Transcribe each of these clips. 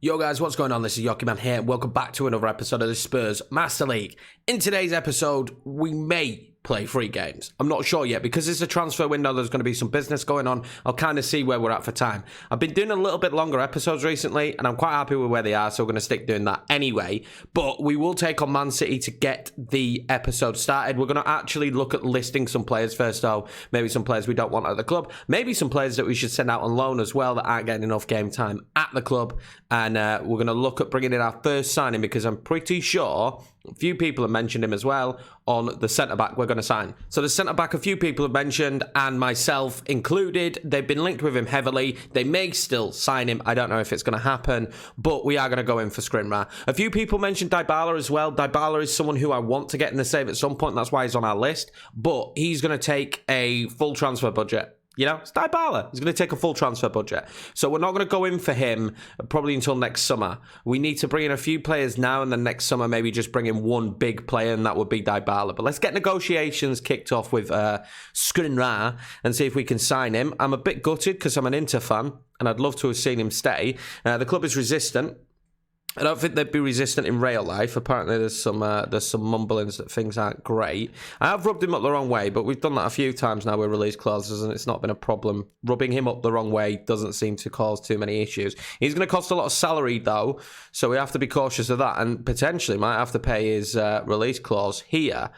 Yo guys, what's going on? This is Yoki Man here. Welcome back to another episode of the Spurs Master League. In today's episode, we may play 3 games. I'm not sure yet because it's a transfer window. There's going to be some business going on. I'll kind of see where we're at for time. I've been doing a little bit longer episodes recently and I'm quite happy with where they are, so we're going to stick doing that anyway. But we will take on Man City to get the episode started. We're going to actually look at listing some players first, though. Maybe some players we don't want at the club. Maybe some players that we should send out on loan as well that aren't getting enough game time at the club. And we're going to look at bringing in our first signing because I'm pretty sure a few people have mentioned him as well on the centre-back we're going to sign. So the centre-back a few people have mentioned, and myself included. They've been linked with him heavily. They may still sign him. I don't know if it's going to happen, but we are going to go in for Skriniar. A few people mentioned Dybala as well. Dybala is someone who I want to get in the save at some point. That's why he's on our list, but he's going to take a full transfer budget. You know, it's Dybala. He's going to take a full transfer budget. So we're not going to go in for him probably until next summer. We need to bring in a few players now, and then next summer maybe just bring in one big player, and that would be Dybala. But let's get negotiations kicked off with Skriniar and see if we can sign him. I'm a bit gutted because I'm an Inter fan, and I'd love to have seen him stay. The club is resistant. I don't think they'd be resistant in real life. Apparently, there's some mumblings that things aren't great. I have rubbed him up the wrong way, but we've done that a few times now with release clauses, and it's not been a problem. Rubbing him up the wrong way doesn't seem to cause too many issues. He's going to cost a lot of salary, though, so we have to be cautious of that, and potentially might have to pay his release clause here.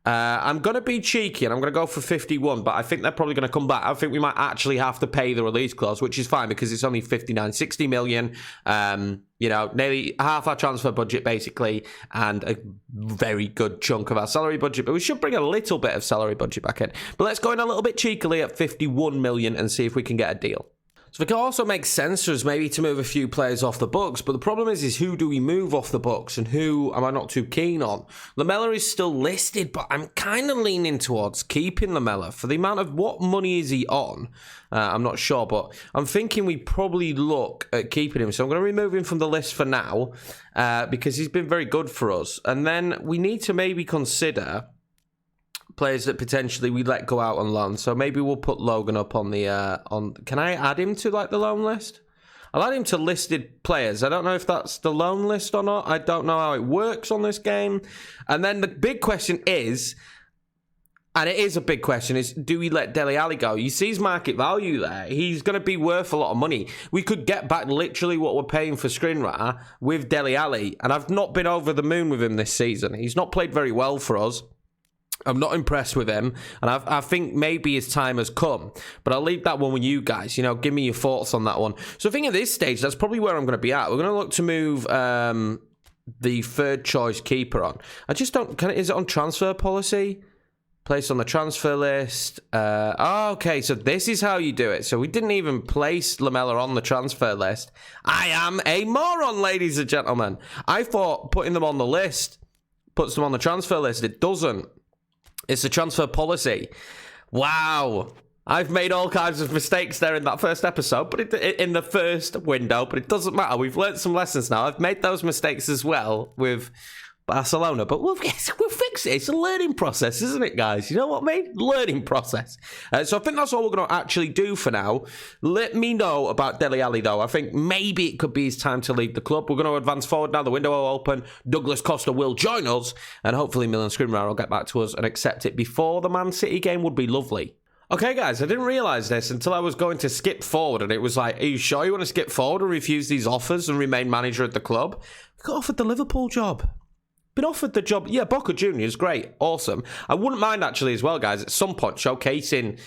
I'm going to be cheeky and I'm going to go for 51, but I think they're probably going to come back. I think we might actually have to pay the release clause, which is fine because it's only 59, 60 million. You know, nearly half our transfer budget basically, and a very good chunk of our salary budget. But we should bring a little bit of salary budget back in. But let's go in a little bit cheekily at 51 million and see if we can get a deal. So it can also make sense for us maybe to move a few players off the books, but the problem is who do we move off the books and who am I not too keen on? Lamella is still listed, but I'm kind of leaning towards keeping Lamella for the amount of what money is he on. I'm not sure, but I'm thinking we probably look at keeping him. So I'm going to remove him from the list for now because he's been very good for us. And then we need to maybe consider players that potentially we let go out on loan. So maybe we'll put Logan up on the can I add him to like the loan list? I'll add him to listed players. I don't know if that's the loan list or not. I don't know how it works on this game. And then the big question is, and it is a big question, is do we let Dele Alli go? You see his market value there. He's going to be worth a lot of money. We could get back literally what we're paying for Skriniar with Dele Alli. And I've not been over the moon with him this season. He's not played very well for us. I'm not impressed with him, and I think maybe his time has come. But I'll leave that one with you guys. You know, give me your thoughts on that one. So I think at this stage, that's probably where I'm going to be at. We're going to look to move the third choice keeper on. I just don't... is it on transfer policy? Placed on the transfer list. Okay, so this is how you do it. So we didn't even place Lamella on the transfer list. I am a moron, ladies and gentlemen. I thought putting them on the list puts them on the transfer list. It doesn't. It's a transfer policy. Wow. I've made all kinds of mistakes there in that first episode, but in the first window, but it doesn't matter. We've learned some lessons now. I've made those mistakes as well with Barcelona, but we'll fix it. It's a learning process, isn't it, guys? You know what I mean? Learning process. So I think that's all we're going to actually do for now. Let me know about Dele Alli, though. I think maybe it could be his time to leave the club. We're going to advance forward now. The window will open. Douglas Costa will join us, and hopefully Milan Skriniar will get back to us and accept it before the Man City game would be lovely. Okay, guys, I didn't realise this until I was going to skip forward, and it was like, are you sure you want to skip forward and refuse these offers and remain manager at the club? We got offered the Liverpool job. Been offered the job. Yeah, Boca Juniors, great, awesome. I wouldn't mind actually as well, guys, at some point showcasing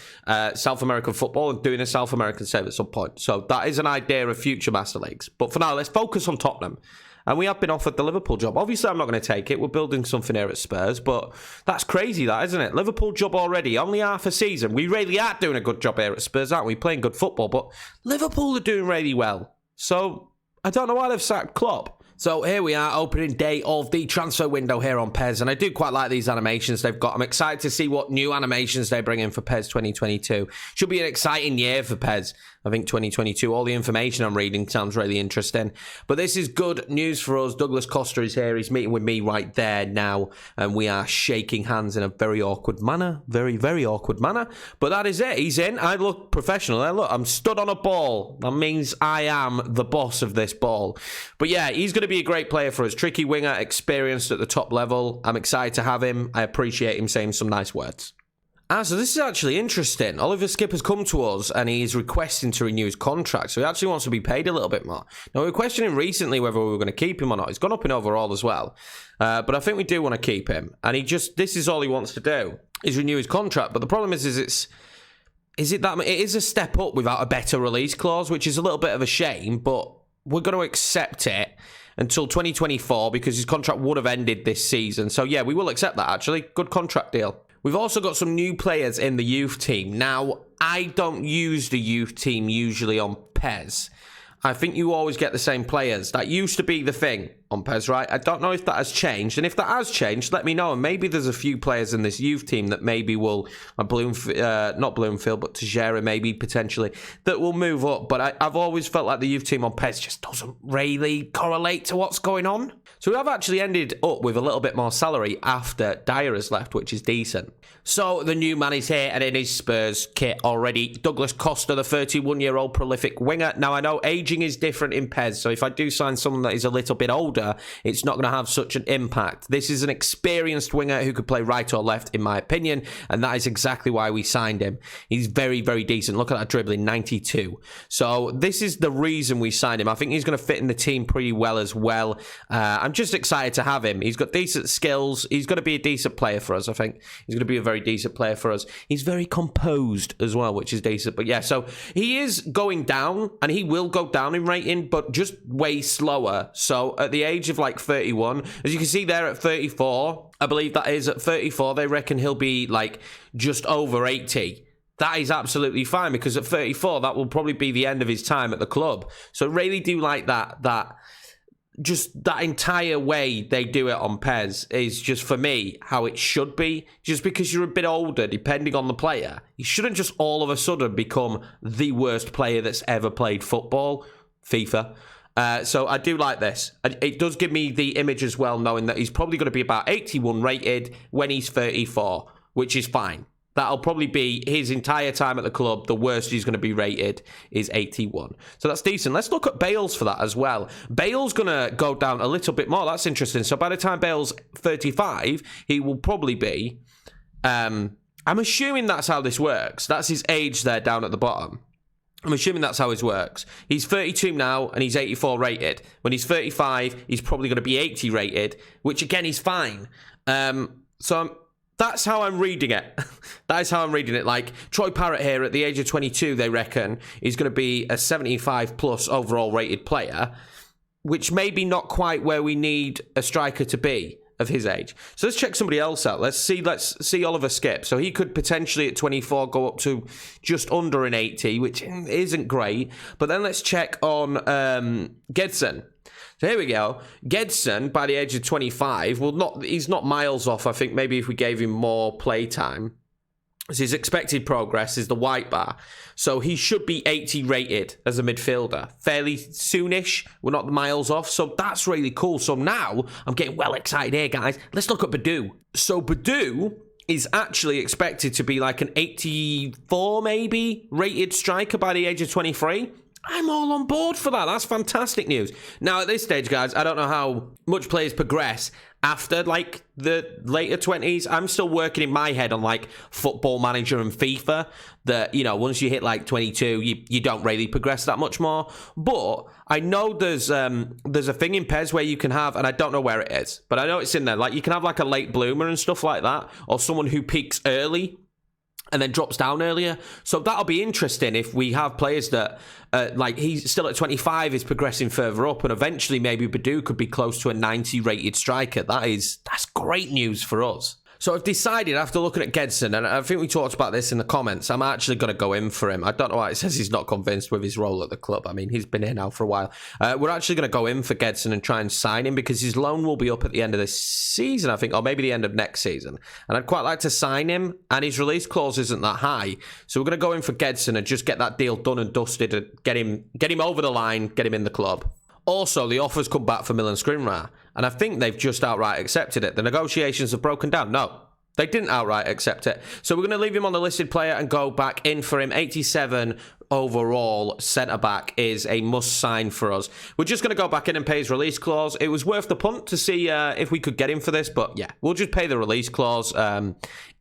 South American football and doing a South American save at some point. So that is an idea of future Master Leagues. But for now, let's focus on Tottenham. And we have been offered the Liverpool job. Obviously, I'm not going to take it. We're building something here at Spurs, but that's crazy, that, isn't it? Liverpool job already, only half a season. We really are doing a good job here at Spurs, aren't we? Playing good football, but Liverpool are doing really well. So I don't know why they've sacked Klopp. So here we are, opening day of the transfer window here on PES, and I do quite like these animations they've got. I'm excited to see what new animations they bring in for PES 2022. Should be an exciting year for PES. I think 2022, all the information I'm reading sounds really interesting. But this is good news for us. Douglas Costa is here. He's meeting with me right there now, and we are shaking hands in a very awkward manner. Very, very awkward manner. But that is it. He's in. I look professional. Look, I'm stood on a ball. That means I am the boss of this ball. But yeah, he's going to be a great player for us. Tricky winger, experienced at the top level. I'm excited to have him. I appreciate him saying some nice words. So this is actually interesting. Oliver Skip has come to us and he's requesting to renew his contract. So he actually wants to be paid a little bit more. Now, we were questioning recently whether we were going to keep him or not. He's gone up in overall as well. But I think we do want to keep him. And this is all he wants to do, is renew his contract. But the problem is it is a step up without a better release clause, which is a little bit of a shame, but we're going to accept it until 2024 because his contract would have ended this season. So yeah, we will accept that actually. Good contract deal. We've also got some new players in the youth team. Now, I don't use the youth team usually on PES. I think you always get the same players. That used to be the thing on PES, right? I don't know if that has changed. And if that has changed, let me know. And maybe there's a few players in this youth team that maybe will, not Bloomfield, but Teixeira maybe potentially, that will move up. But I've always felt like the youth team on PES just doesn't really correlate to what's going on. So we have actually ended up with a little bit more salary after Dyer has left, which is decent. So the new man is here and in his Spurs kit already. Douglas Costa, the 31-year-old prolific winger. Now, I know aging is different in PES, so if I do sign someone that is a little bit older, it's not going to have such an impact. This is an experienced winger who could play right or left, in my opinion, and that is exactly why we signed him. He's very, very decent. Look at that dribbling, 92. So this is the reason we signed him. I think he's going to fit in the team pretty well as well. I'm just excited to have him. He's got decent skills. He's going to be a decent player for us, I think. He's going to be a very decent player for us. He's very composed as well, which is decent. But yeah, so he is going down, and he will go down in rating, but just way slower. So at the age of like 31, as you can see there at 34, I believe that is at 34, they reckon he'll be like just over 80. That is absolutely fine because at 34, that will probably be the end of his time at the club. So I really do like that just that entire way they do it on PES is just, for me, how it should be. Just because you're a bit older, depending on the player, you shouldn't just all of a sudden become the worst player that's ever played football, FIFA. So I do like this. It does give me the image as well, knowing that he's probably going to be about 81 rated when he's 34, which is fine. That'll probably be his entire time at the club. The worst he's going to be rated is 81. So that's decent. Let's look at Bales for that as well. Bale's going to go down a little bit more. That's interesting. So by the time Bale's 35, he will probably be... I'm assuming that's how this works. That's his age there down at the bottom. I'm assuming that's how his works. He's 32 now, and he's 84 rated. When he's 35, he's probably going to be 80 rated, which again is fine. That's how I'm reading it. That is how I'm reading it. Like, Troy Parrott here, at the age of 22, they reckon he's going to be a 75-plus overall rated player, which may be not quite where we need a striker to be of his age. So let's check somebody else out. Let's see Oliver Skip. So he could potentially, at 24, go up to just under an 80, which isn't great. But then let's check on Gedson. So here we go. Gedson, by the age of 25, he's not miles off. I think maybe if we gave him more play time. So his expected progress is the white bar. So he should be 80 rated as a midfielder. Fairly soonish. We're not miles off. So that's really cool. So now I'm getting well excited here, guys. Let's look at Badu. So Badu is actually expected to be like an 84 maybe rated striker by the age of 23. I'm all on board for that. That's fantastic news. Now, at this stage, guys, I don't know how much players progress after, like, the later 20s. I'm still working in my head on, like, Football Manager and FIFA, that, you know, once you hit, like, 22, you don't really progress that much more. But I know there's a thing in PES where you can have, and I don't know where it is, but I know it's in there. Like, you can have, like, a late bloomer and stuff like that, or someone who peaks early and then drops down earlier. So that'll be interesting if we have players that, like, he's still at 25, is progressing further up, and eventually maybe Badu could be close to a 90 rated striker. That's great news for us. So I've decided after looking at Gedson, and I think we talked about this in the comments, I'm actually going to go in for him. I don't know why it says he's not convinced with his role at the club. I mean, he's been here now for a while. We're actually going to go in for Gedson and try and sign him because his loan will be up at the end of this season, I think, or maybe the end of next season. And I'd quite like to sign him, and his release clause isn't that high. So we're going to go in for Gedson and just get that deal done and dusted and get him over the line, get him in the club. Also, the offers come back for Milan Skriniar, and I think they've just outright accepted it. The negotiations have broken down. No, they didn't outright accept it. So we're going to leave him on the listed player and go back in for him. 87 overall centre-back is a must-sign for us. We're just going to go back in and pay his release clause. It was worth the punt to see if we could get him for this, but yeah, we'll just pay the release clause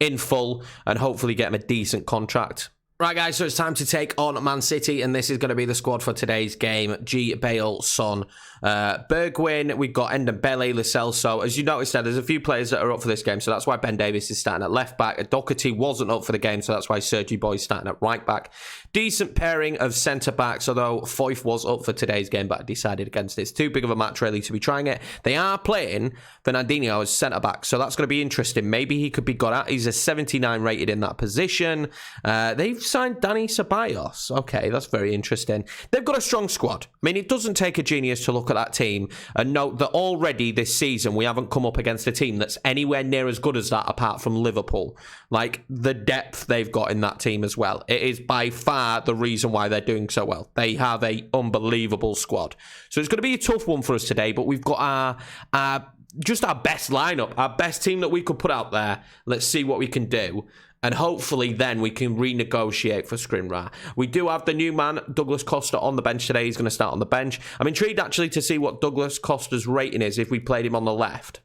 in full and hopefully get him a decent contract. Right, guys, so it's time to take on Man City, and this is going to be the squad for today's game. G, Bale, Son, Bergwijn, we've got Ndombele, Lo Celso. As you noticed there's a few players that are up for this game, so that's why Ben Davies is starting at left back. Doherty wasn't up for the game, so that's why Sergi Boy's starting at right back. Decent pairing of centre-backs, although Foyth was up for today's game, but I decided against it. It's too big of a match, really, to be trying it. They are playing Fernandinho as centre-back, so that's going to be interesting. Maybe he could be got at. He's a 79 rated in that position. They've signed Dani Ceballos. Okay, that's very interesting. They've got a strong squad. I mean, it doesn't take a genius to look at that team and note that already this season we haven't come up against a team that's anywhere near as good as that apart from Liverpool. Like, the depth they've got in that team as well. It is by far the reason why they're doing so well. They have a unbelievable squad. So it's going to be a tough one for us today, but we've got our best lineup, our best team that we could put out there. Let's see what we can do. And hopefully then we can renegotiate for Skriniar. We do have the new man, Douglas Costa, on the bench today. He's going to start on the bench. I'm intrigued actually to see what Douglas Costa's rating is if we played him on the left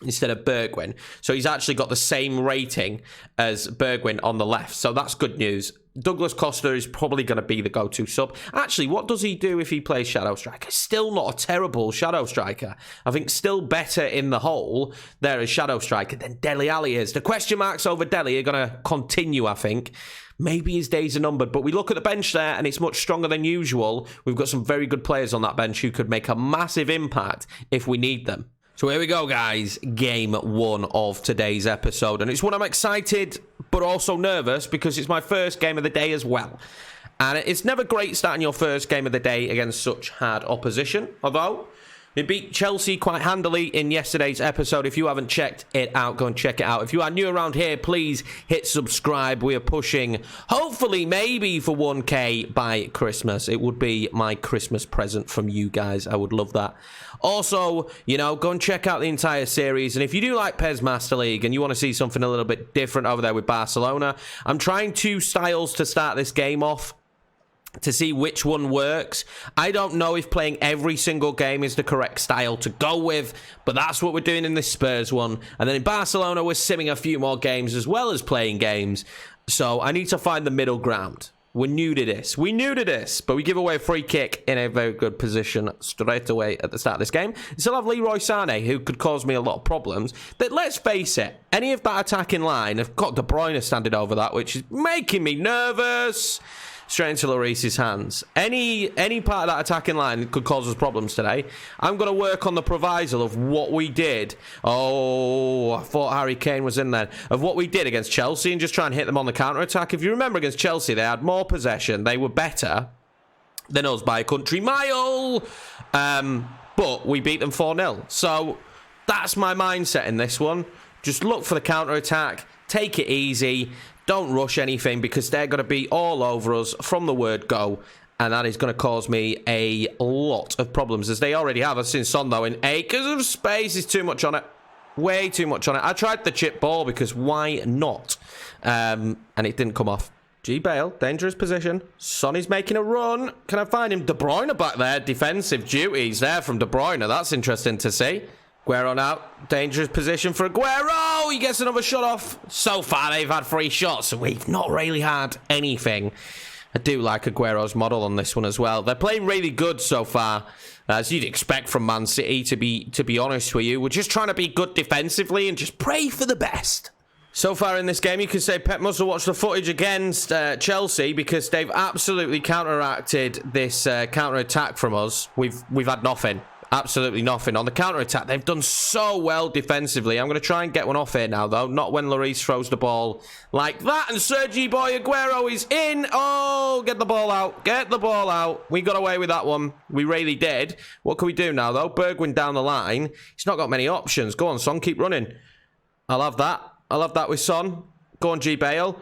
instead of Bergwijn. So he's actually got the same rating as Bergwijn on the left. So that's good news. Douglas Costa is probably going to be the go-to sub. Actually, what does he do if he plays Shadow Striker? Still not a terrible Shadow Striker. I think still better in the whole there as Shadow Striker than Dele Alli is. The question marks over Dele are going to continue, I think. Maybe his days are numbered, but we look at the bench there and it's much stronger than usual. We've got some very good players on that bench who could make a massive impact if we need them. So here we go, guys. Game 1 of today's episode. And it's one I'm excited, but also nervous because it's my first game of the day as well. And it's never great starting your first game of the day against such hard opposition. Although, we beat Chelsea quite handily in yesterday's episode. If you haven't checked it out, go and check it out. If you are new around here, please hit subscribe. We are pushing, hopefully, maybe for 1K by Christmas. It would be my Christmas present from you guys. I would love that. Also, you know, go and check out the entire series. And if you do like PES Master League and you want to see something a little bit different over there with Barcelona, I'm trying 2 styles to start this game off to see which one works. I don't know if playing every single game is the correct style to go with, but that's what we're doing in this Spurs one. And then in Barcelona, we're simming a few more games as well as playing games. So I need to find the middle ground. We're new to this. We new to this, but we give away a free kick in a very good position straight away at the start of this game. We still have Leroy Sané, who could cause me a lot of problems. But let's face it, any of that attacking line have got De Bruyne standing over that, which is making me nervous. Straight into Lloris's hands. Any part of that attacking line could cause us problems today. I'm going to work on the proviso of what we did. Oh, I thought Harry Kane was in there. Of what we did against Chelsea and just try and hit them on the counter-attack. If you remember against Chelsea, they had more possession. They were better than us by a country mile. But we beat them 4-0. So that's my mindset in this one. Just look for the counter-attack. Take it easy. Don't rush anything because they're going to be all over us from the word go. And that is going to cause me a lot of problems, as they already have. I've seen Son, though, in acres of space. Is too much on it. Way too much on it. I tried the chip ball because why not? And it didn't come off. G. Bale, dangerous position. Son is making a run. Can I find him? De Bruyne back there. Defensive duties there from De Bruyne. That's interesting to see. Aguero out. Dangerous position for Aguero. He gets another shot off. So far, they've had 3 shots. We've not really had anything. I do like Aguero's model on this one as well. They're playing really good so far, as you'd expect from Man City, to be honest with you. We're just trying to be good defensively and just pray for the best. So far in this game, you could say Pep must have watched the footage against Chelsea because they've absolutely counteracted this counter-attack from us. We've had nothing. Absolutely nothing. On the counter-attack, they've done so well defensively. I'm going to try and get one off here now, though. Not when Lloris throws the ball like that. And Sergi Boy Aguero is in. Oh, get the ball out. Get the ball out. We got away with that one. We really did. What can we do now, though? Bergwijn down the line. He's not got many options. Go on, Son. Keep running. I'll have that. I'll have that with Son. Go on, G. Bale.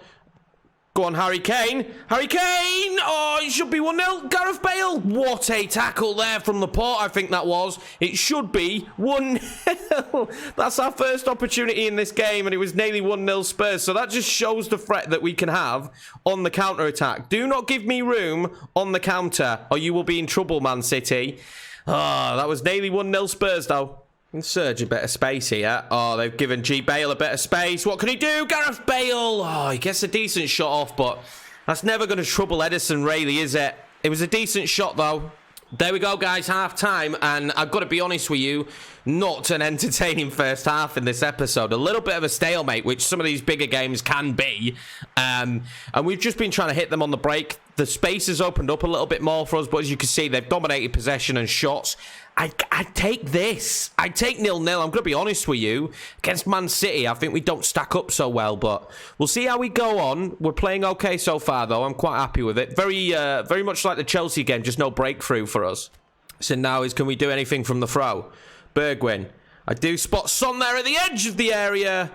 Go on, Harry Kane. Harry Kane! Oh, it should be 1-0. Gareth Bale. What a tackle there from Laporte, I think that was. It should be 1-0. That's our first opportunity in this game, and it was nearly 1-0 Spurs. So that just shows the threat that we can have on the counter-attack. Do not give me room on the counter, or you will be in trouble, Man City. Oh, that was nearly 1-0 Spurs, though. Serge a bit of space here. Oh, they've given G. Bale a bit of space. What can he do? Gareth Bale. Oh, he gets a decent shot off, but that's never going to trouble Ederson, really, is it? It was a decent shot, though. There we go, guys. Half time. And I've got to be honest with you, not an entertaining first half in this episode. A little bit of a stalemate, which some of these bigger games can be. And we've just been trying to hit them on the break. The space has opened up a little bit more for us, but as you can see, they've dominated possession and shots. I'd take this. I'd take 0-0. I'm going to be honest with you. Against Man City, I think we don't stack up so well, but we'll see how we go on. We're playing okay so far, though. I'm quite happy with it. Very much like the Chelsea game, just no breakthrough for us. So now is, can we do anything from the throw? Bergwijn. I do spot Son there at the edge of the area.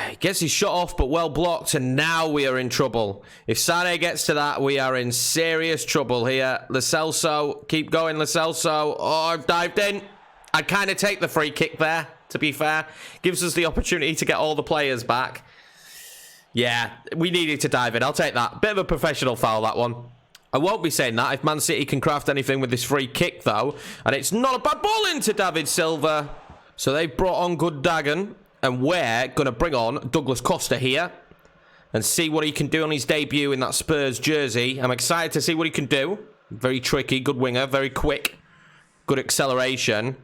He gets his shot off, but well blocked, and now we are in trouble. If Sané gets to that, we are in serious trouble here. Lo Celso, keep going, Lo Celso. Oh, I've dived in. I'd kind of take the free kick there, to be fair. Gives us the opportunity to get all the players back. Yeah, we needed to dive in. I'll take that. Bit of a professional foul, that one. I won't be saying that if Man City can craft anything with this free kick, though. And it's not a bad ball into David Silva. So they've brought on Gundogan. And we're going to bring on Douglas Costa here and see what he can do on his debut in that Spurs jersey. I'm excited to see what he can do. Very tricky, good winger, very quick, good acceleration.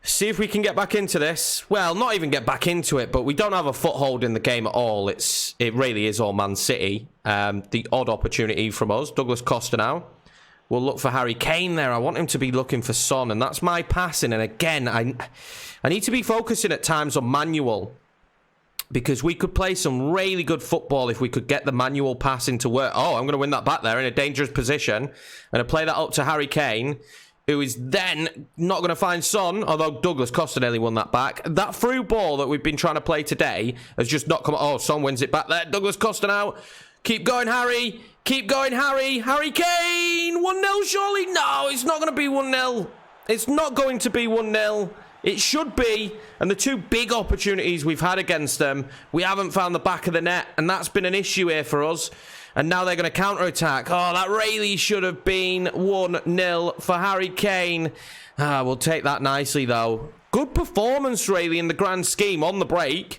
See if we can get back into this. Well, not even get back into it, but we don't have a foothold in the game at all. It really is all Man City. The odd opportunity from us. Douglas Costa now. We'll look for Harry Kane there. I want him to be looking for Son, and that's my passing. And again, I need to be focusing at times on manual, because we could play some really good football if we could get the manual passing to work. Oh, I'm going to win that back there in a dangerous position. And I play that up to Harry Kane, who is then not going to find Son, although Douglas Costa nearly won that back. That through ball that we've been trying to play today has just not come. Oh, Son wins it back there. Douglas Costa now. Keep going, Harry. Keep going, Harry. Harry Kane. 1-0, surely? No, it's not going to be 1-0. It's not going to be 1-0. It should be. And the two big opportunities we've had against them, we haven't found the back of the net. And that's been an issue here for us. And now they're going to counter-attack. Oh, that really should have been 1-0 for Harry Kane. We'll take that nicely, though. Good performance, really, in the grand scheme on the break.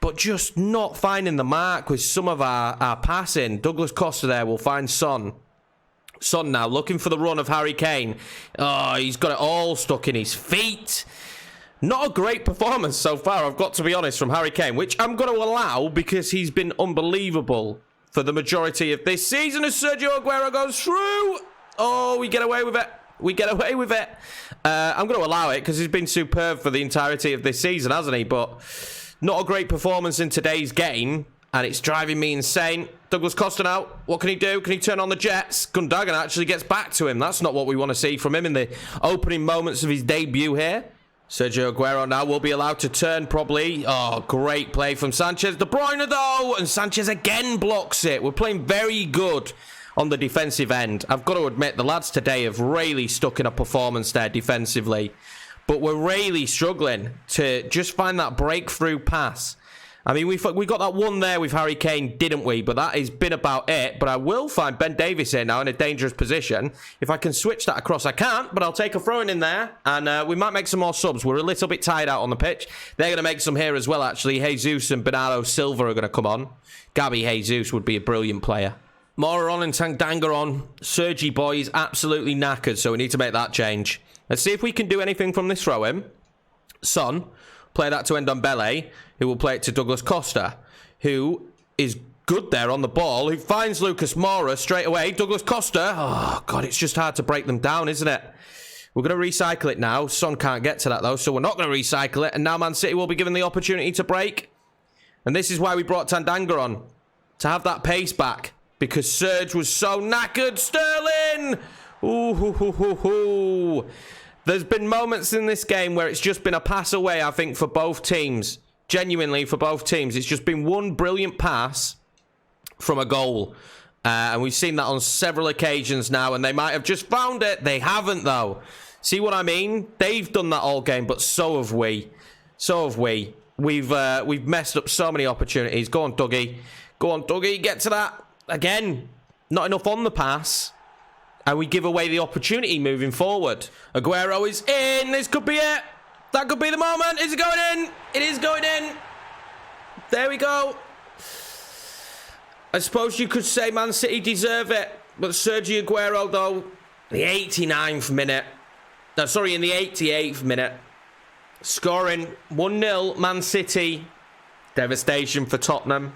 But just not finding the mark with some of our passing. Douglas Costa there will find Son. Son now looking for the run of Harry Kane. Oh, he's got it all stuck in his feet. Not a great performance so far, I've got to be honest, from Harry Kane, which I'm going to allow because he's been unbelievable for the majority of this season as Sergio Aguero goes through. Oh, we get away with it. We get away with it. I'm going to allow it because he's been superb for the entirety of this season, hasn't he? But not a great performance in today's game, and it's driving me insane. Douglas Costa now. What can he do? Can he turn on the Jets? Gundogan actually gets back to him. That's not what we want to see from him in the opening moments of his debut here. Sergio Aguero now will be allowed to turn probably. Oh, great play from Sanchez. De Bruyne though, and Sanchez again blocks it. We're playing very good on the defensive end. I've got to admit, the lads today have really stuck in a performance there defensively. But we're really struggling to just find that breakthrough pass. I mean, we got that one there with Harry Kane, didn't we? But that has been about it. But I will find Ben Davies here now in a dangerous position. If I can switch that across, I can't. But I'll take a throw in there. And we might make some more subs. We're a little bit tired out on the pitch. They're going to make some here as well, actually. Jesus and Bernardo Silva are going to come on. Gabby Jesus would be a brilliant player. Mora on and Tanganga on. Sergi Boy is absolutely knackered, so we need to make that change. Let's see if we can do anything from this throw-in. Son, play that to Ndombele, who will play it to Douglas Costa, who is good there on the ball, who finds Lucas Moura straight away. Douglas Costa, oh, God, it's just hard to break them down, isn't it? We're going to recycle it now. Son can't get to that, though, so we're not going to recycle it. And now Man City will be given the opportunity to break. And this is why we brought Tandanga on, to have that pace back. Because Serge was so knackered. Sterling! Ooh. There's been moments in this game where it's just been a pass away, I think, for both teams. Genuinely, for both teams. It's just been one brilliant pass from a goal. And we've seen that on several occasions now. And they might have just found it. They haven't, though. See what I mean? They've done that all game, but so have we. So have we. We've messed up so many opportunities. Go on, Dougie. Go on, Dougie. Get to that. Again, not enough on the pass. And we give away the opportunity moving forward. Aguero is in. This could be it. That could be the moment. Is it going in? It is going in. There we go. I suppose you could say Man City deserve it. But Sergio Aguero, though, the 89th minute. No, sorry, in the 88th minute. Scoring 1-0 Man City. Devastation for Tottenham.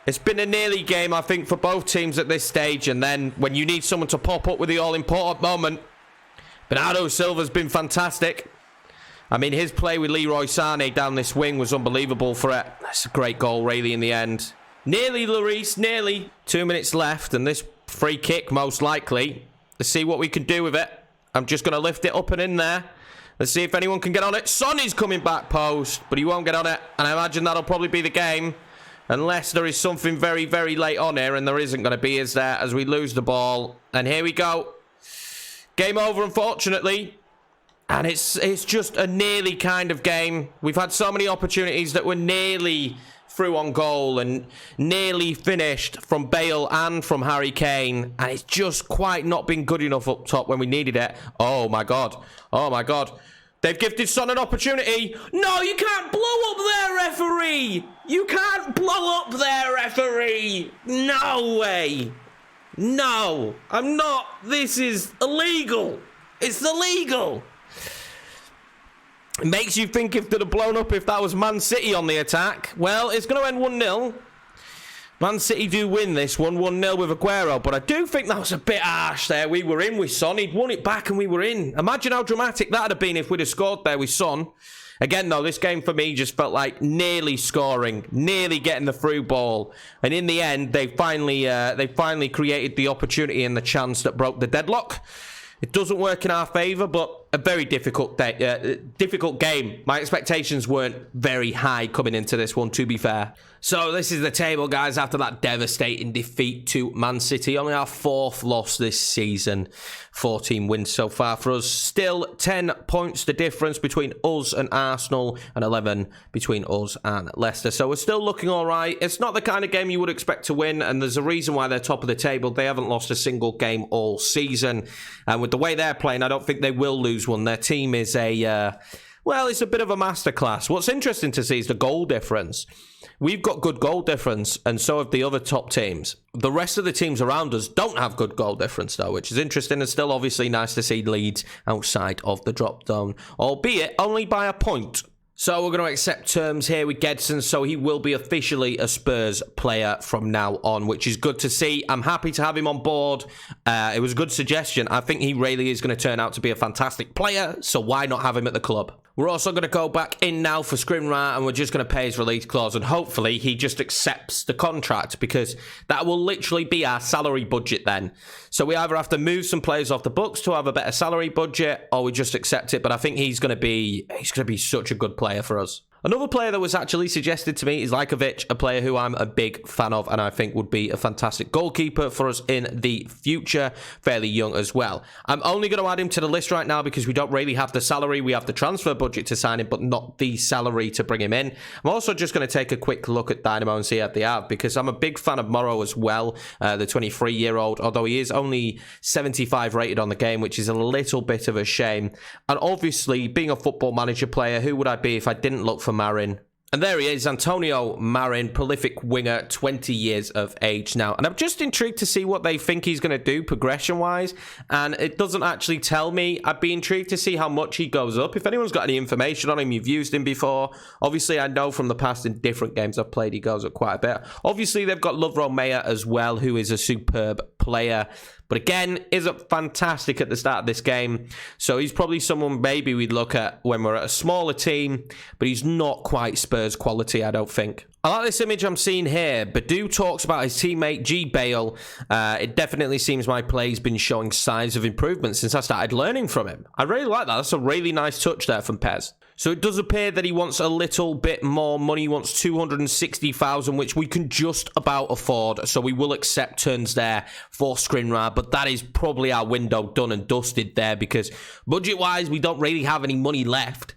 It's been a nearly game, I think, for both teams at this stage. And then when you need someone to pop up with the all-important moment, Bernardo Silva's been fantastic. I mean, his play with Leroy Sané down this wing was unbelievable for it. That's a great goal, really, in the end. Nearly, Lloris, nearly. 2 minutes left, and this free kick, most likely. Let's see what we can do with it. I'm just going to lift it up and in there. Let's see if anyone can get on it. Son is coming back post, but he won't get on it. And I imagine that'll probably be the game. Unless there is something very, very late on here, and there isn't going to be, is there? As we lose the ball. And here we go. Game over, unfortunately. And it's just a nearly kind of game. We've had so many opportunities that were nearly through on goal and nearly finished from Bale and from Harry Kane. And it's just quite not been good enough up top when we needed it. Oh, my God. Oh, my God. They've gifted Son an opportunity. No, you can't blow up there, referee. You can't blow up there, referee. No way. No, I'm not. This is illegal. It's illegal. It makes you think if they'd have blown up if that was Man City on the attack. Well, it's going to end 1-0. Man City do win this one, 1-0 with Aguero. But I do think that was a bit harsh there. We were in with Son. He'd won it back and we were in. Imagine how dramatic that would have been if we'd have scored there with Son. Again, though, this game for me just felt like nearly scoring, nearly getting the through ball. And in the end, they finally created the opportunity and the chance that broke the deadlock. It doesn't work in our favour, but a very difficult game. My expectations weren't very high coming into this one, to be fair. So this is the table, guys, after that devastating defeat to Man City. Only our 4th loss this season. 14 wins so far for us. Still 10 points the difference between us and Arsenal, and 11 between us and Leicester. So we're still looking all right. It's not the kind of game you would expect to win, and there's a reason why they're top of the table. They haven't lost a single game all season. And with the way they're playing, I don't think they will lose one. Their team is well, it's a bit of a masterclass. What's interesting to see is the goal difference. We've got good goal difference, and so have the other top teams. The rest of the teams around us don't have good goal difference, though, which is interesting and still obviously nice to see Leeds outside of the drop zone, albeit only by a point. So we're going to accept terms here with Gedson, so he will be officially a Spurs player from now on, which is good to see. I'm happy to have him on board. It was a good suggestion. I think he really is going to turn out to be a fantastic player, so why not have him at the club? We're also going to go back in now for Skriniar, and we're just going to pay his release clause, and hopefully he just accepts the contract, because that will literally be our salary budget then. So we either have to move some players off the books to have a better salary budget, or we just accept it. But I think he's going to be such a good player for us. Another player that was actually suggested to me is Lajkovic, a player who I'm a big fan of and I think would be a fantastic goalkeeper for us in the future. Fairly young as well. I'm only going to add him to the list right now because we don't really have the salary. We have the transfer budget to sign him, but not the salary to bring him in. I'm also just going to take a quick look at Dynamo and see how they have, because I'm a big fan of Morrow as well, the 23-year-old, although he is only 75 rated on the game, which is a little bit of a shame. And obviously, being a Football Manager player, who would I be if I didn't look for Marin? And there he is, Antonio Marin, prolific winger, 20 years of age now. And I'm just intrigued to see what they think he's going to do progression-wise. And it doesn't actually tell me. I'd be intrigued to see how much he goes up. If anyone's got any information on him, you've used him before. Obviously, I know from the past in different games I've played, he goes up quite a bit. Obviously, they've got Lovro Meyer as well, who is a superb player. But again, isn't fantastic at the start of this game. So he's probably someone maybe we'd look at when we're at a smaller team, but he's not quite Spurs quality, I don't think. I like this image I'm seeing here. Badu talks about his teammate G. Bale. It definitely seems my play's been showing signs of improvement since I started learning from him. I really like that. That's a really nice touch there from PES. So it does appear that he wants a little bit more money. He wants 260,000, which we can just about afford. So we will accept turns there for Skriniar, but that is probably our window done and dusted there because budget-wise, we don't really have any money left.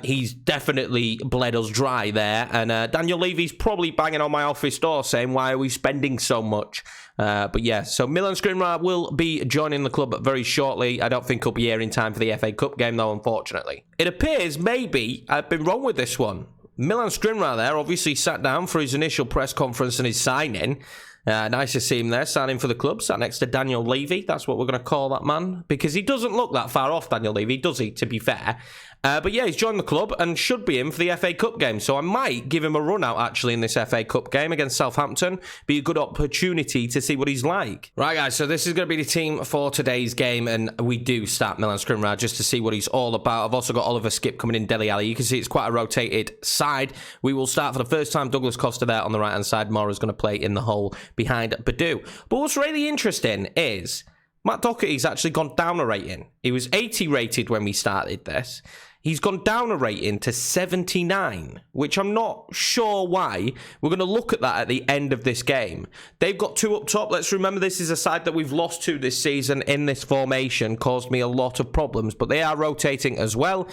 He's definitely bled us dry there, and Daniel Levy's probably banging on my office door saying, why are we spending so much? But yeah, so Milan Skriniar will be joining the club very shortly. I don't think he'll be here in time for the FA Cup game though, unfortunately. It appears maybe I've been wrong with this one. Milan Skriniar there obviously sat down for his initial press conference and his signing. Nice to see him there, signing for the club, sat next to Daniel Levy. That's what we're going to call that man, because he doesn't look that far off, Daniel Levy, does he, to be fair? But yeah, he's joined the club and should be in for the FA Cup game, so I might give him a run out, actually, in this FA Cup game against Southampton. Be a good opportunity to see what he's like. Right, guys, so this is going to be the team for today's game, and we do start Milan Skriniar just to see what he's all about. I've also got Oliver Skip coming in, Dele Alli. You can see it's quite a rotated side. We will start for the first time. Douglas Costa there on the right-hand side. Mora's going to play in the hole behind Badu. But what's really interesting is Matt Doherty's actually gone down a rating. He was 80 rated when we started this. He's gone down a rating to 79, which I'm not sure why. We're going to look at that at the end of this game. They've got two up top. Let's remember this is a side that we've lost to this season in this formation. Caused me a lot of problems, but they are rotating as well.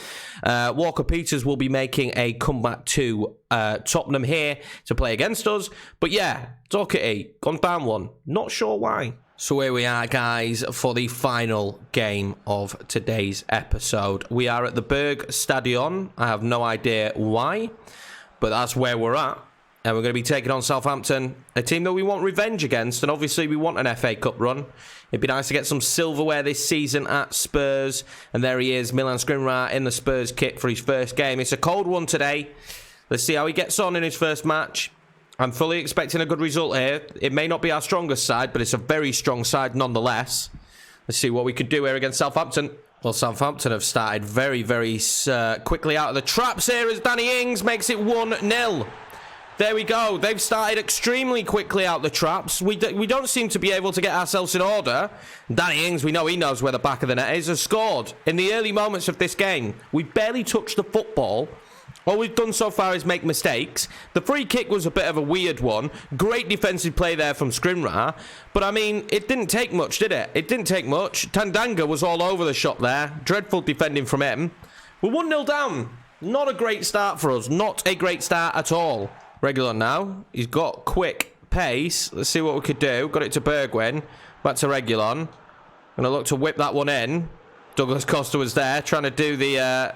Walker-Peters will be making a comeback to Tottenham here to play against us. But yeah, Doherty, gone down one. Not sure why. So here we are, guys, for the final game of today's episode. We are at the Berg Stadion. I have no idea why, but that's where we're at. And we're going to be taking on Southampton, a team that we want revenge against, and obviously we want an FA Cup run. It'd be nice to get some silverware this season at Spurs. And there he is, Milan Skriniar in the Spurs kit for his first game. It's a cold one today. Let's see how he gets on in his first match. I'm fully expecting a good result here. It may not be our strongest side, but it's a very strong side nonetheless. Let's see what we could do here against Southampton. Well, Southampton have started very, very quickly out of the traps here as Danny Ings makes it 1-0. There we go. They've started extremely quickly out the traps. We don't seem to be able to get ourselves in order. Danny Ings, we know he knows where the back of the net is, has scored in the early moments of this game. We barely touched the football. All we've done so far is make mistakes. The free kick was a bit of a weird one. Great defensive play there from Skriniar. But, I mean, it didn't take much, did it? It didn't take much. Tandanga was all over the shop there. Dreadful defending from him. We're 1-0 down. Not a great start for us. Not a great start at all. Regular now. He's got quick pace. Let's see what we could do. Got it to Bergwijn. Back to Regulon. Going to look to whip that one in. Douglas Costa was there trying to do the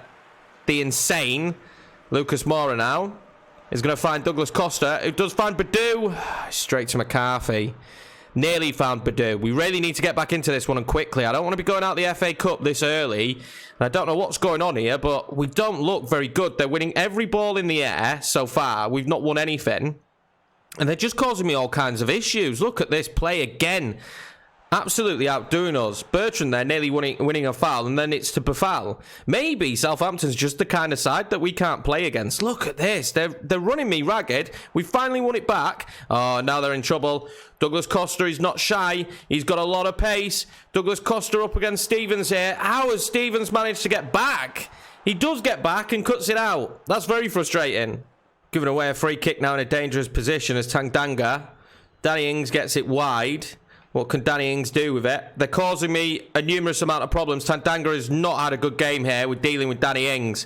insane. Lucas Moura now is going to find Douglas Costa, who does find Badu. Straight to McCarthy. Nearly found Badu. We really need to get back into this one and quickly. I don't want to be going out the FA Cup this early. I don't know what's going on here, but we don't look very good. They're winning every ball in the air so far. We've not won anything. And they're just causing me all kinds of issues. Look at this play again. Absolutely outdoing us. Bertrand there nearly winning a foul, and then it's to Bafal. Maybe Southampton's just the kind of side that we can't play against. Look at this. They're running me ragged. We finally won it back. Oh, now they're in trouble. Douglas Costa is not shy. He's got a lot of pace. Douglas Costa up against Stevens here. How has Stevens managed to get back? He does get back and cuts it out. That's very frustrating. Giving away a free kick now in a dangerous position as Tanganga. Danny Ings gets it wide. What can Danny Ings do with it? They're causing me a numerous amount of problems. Tanganga has not had a good game here with dealing with Danny Ings.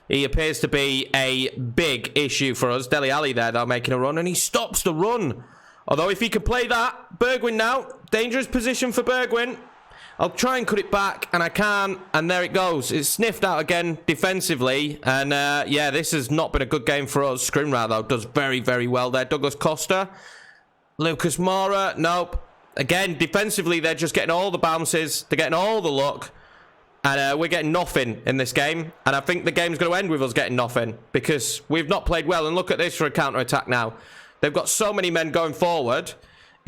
He appears to be a big issue for us. Dele Alli there, though, making a run, and he stops the run. Although if he could play that, Bergwijn now. Dangerous position for Bergwijn. I'll try and cut it back, and I can't. And there it goes. It's sniffed out again defensively. And, yeah, this has not been a good game for us. Skriniar, though, does very, very well there. Douglas Costa. Lucas Moura. Nope. Again, defensively, they're just getting all the bounces. They're getting all the luck. And we're getting nothing in this game. And I think the game's going to end with us getting nothing. Because we've not played well. And look at this for a counter-attack now. They've got so many men going forward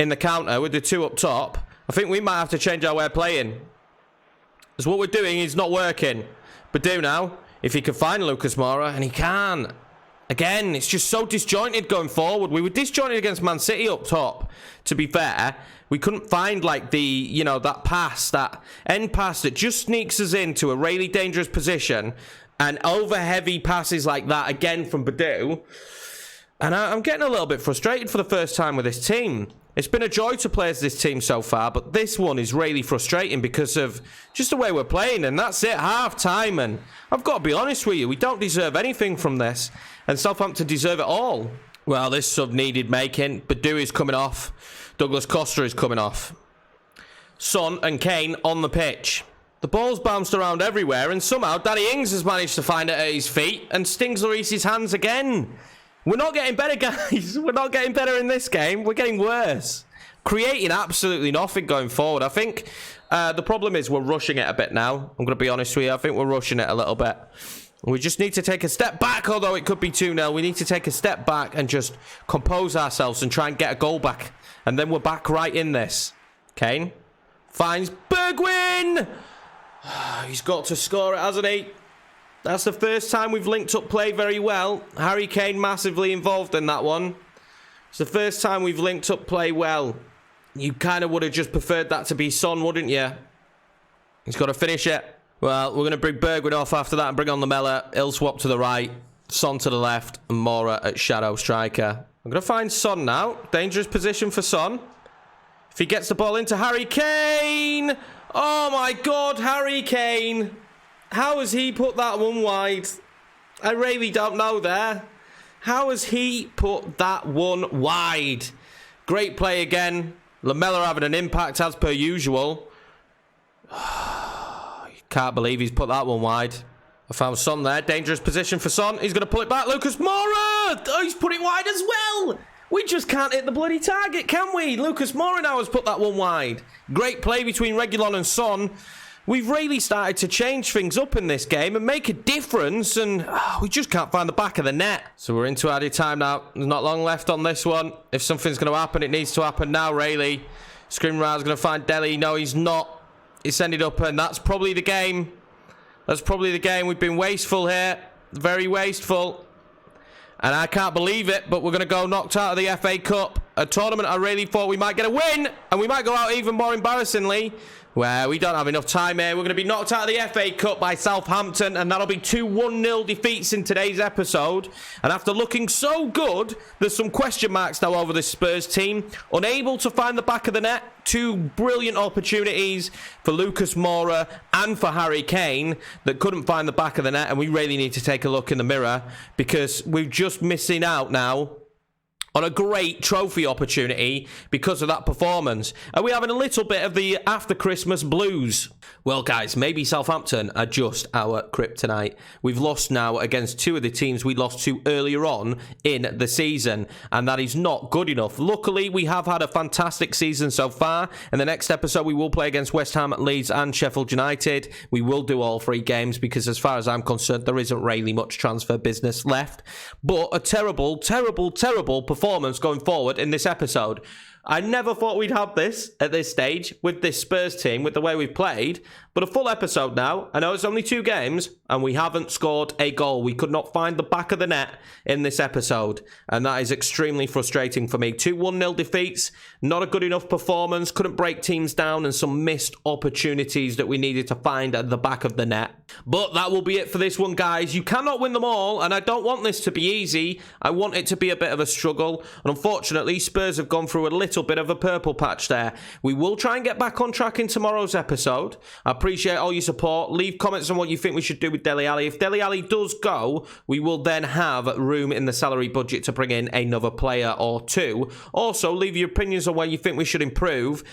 in the counter with the two up top. I think we might have to change our way of playing. Because what we're doing is not working. But do now, if he can find Lucas Moura, and he can. Again, it's just so disjointed going forward. We were disjointed against Man City up top, to be fair. We couldn't find, like, the, you know, that pass, that end pass that just sneaks us into a really dangerous position. And over-heavy passes like that, again, from Badu. And I'm getting a little bit frustrated for the first time with this team. It's been a joy to play as this team so far, but this one is really frustrating because of just the way we're playing, and that's it, half-time, and I've got to be honest with you, we don't deserve anything from this, and Southampton deserve it all. Well, this sub needed making. Badu is coming off. Douglas Costa is coming off. Son and Kane on the pitch. The ball's bounced around everywhere, and somehow Danny Ings has managed to find it at his feet, and stings Lloris's hands again. We're not getting better, guys. We're not getting better in this game. We're getting worse. Creating absolutely nothing going forward. I think the problem is we're rushing it a bit now. I'm going to be honest with you. I think we're rushing it a little bit. We just need to take a step back, although it could be 2-0. We need to take a step back and just compose ourselves and try and get a goal back. And then we're back right in this. Kane finds Bergwijn. He's got to score it, hasn't he? That's the first time we've linked up play very well. Harry Kane massively involved in that one. It's the first time we've linked up play well. You kind of would have just preferred that to be Son, wouldn't you? He's got to finish it. Well, we're going to bring Bergwijn off after that and bring on Lamela. He'll swap to the right. Son to the left. And Moura at shadow striker. I'm going to find Son now. Dangerous position for Son. If he gets the ball into Harry Kane. Oh my God, Harry Kane. How has he put that one wide? I really don't know there. How has he put that one wide? Great play again. Lamela having an impact as per usual. Can't believe he's put that one wide. I found Son there. Dangerous position for Son. He's going to pull it back. Lucas Moura! Oh, he's put it wide as well. We just can't hit the bloody target, can we? Lucas Moura now has put that one wide. Great play between Reguilon and Son. We've really started to change things up in this game and make a difference, and we just can't find the back of the net. So we're into added time now. There's not long left on this one. If something's going to happen, it needs to happen now, really. Skriniar's going to find Dele. No, he's not. It's ended up, and that's probably the game. That's probably the game. We've been wasteful here. Very wasteful. And I can't believe it, but we're going to go knocked out of the FA Cup. A tournament I really thought we might get a win, and we might go out even more embarrassingly. Well, we don't have enough time here. We're going to be knocked out of the FA Cup by Southampton, and that'll be 2 1-0 defeats in today's episode. And after looking so good, there's some question marks now over this Spurs team. Unable to find the back of the net. 2 brilliant opportunities for Lucas Moura and for Harry Kane that couldn't find the back of the net, and we really need to take a look in the mirror because we're just missing out now on a great trophy opportunity because of that performance. Are we having a little bit of the after Christmas blues? Well, guys, maybe Southampton are just our kryptonite. We've lost now against 2 of the teams we lost to earlier on in the season, and that is not good enough. Luckily, we have had a fantastic season so far. In the next episode, we will play against West Ham, Leeds, and Sheffield United. We will do all 3 games because, as far as I'm concerned, there isn't really much transfer business left. But a terrible, terrible, terrible performance going forward in this episode. I never thought we'd have this at this stage with this Spurs team, with the way we've played, but a full episode now. I know it's only 2 games, and we haven't scored a goal. We could not find the back of the net in this episode, and that is extremely frustrating for me. 2 1-0 defeats, not a good enough performance, couldn't break teams down, and some missed opportunities that we needed to find at the back of the net. But that will be it for this one, guys. You cannot win them all, and I don't want this to be easy. I want it to be a bit of a struggle, and unfortunately, Spurs have gone through a little bit of a purple patch there. We will try and get back on track in tomorrow's episode. I appreciate all your support. Leave comments on what you think we should do with Dele Alli. If Dele Alli does go, we will then have room in the salary budget to bring in another player or 2. Also, leave your opinions on where you think we should improve.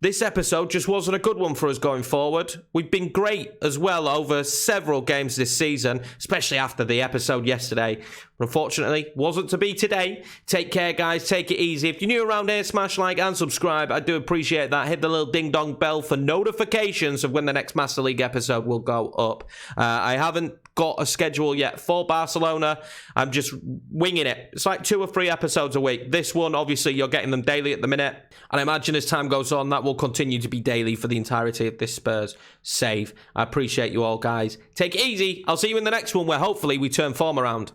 This episode just wasn't a good one for us going forward. We've been great as well over several games this season, especially after the episode yesterday. But unfortunately, wasn't to be today. Take care, guys. Take it easy. If you're new around here, smash like and subscribe. I do appreciate that. Hit the little ding-dong bell for notifications of when the next Master League episode will go up. I haven't got a schedule yet for Barcelona. I'm just winging it. It's like 2 or 3 episodes a week. This one, obviously, you're getting them daily at the minute. And I imagine as time goes on, that will continue to be daily for the entirety of this Spurs save. I appreciate you all, guys. Take it easy. I'll see you in the next one where hopefully we turn form around.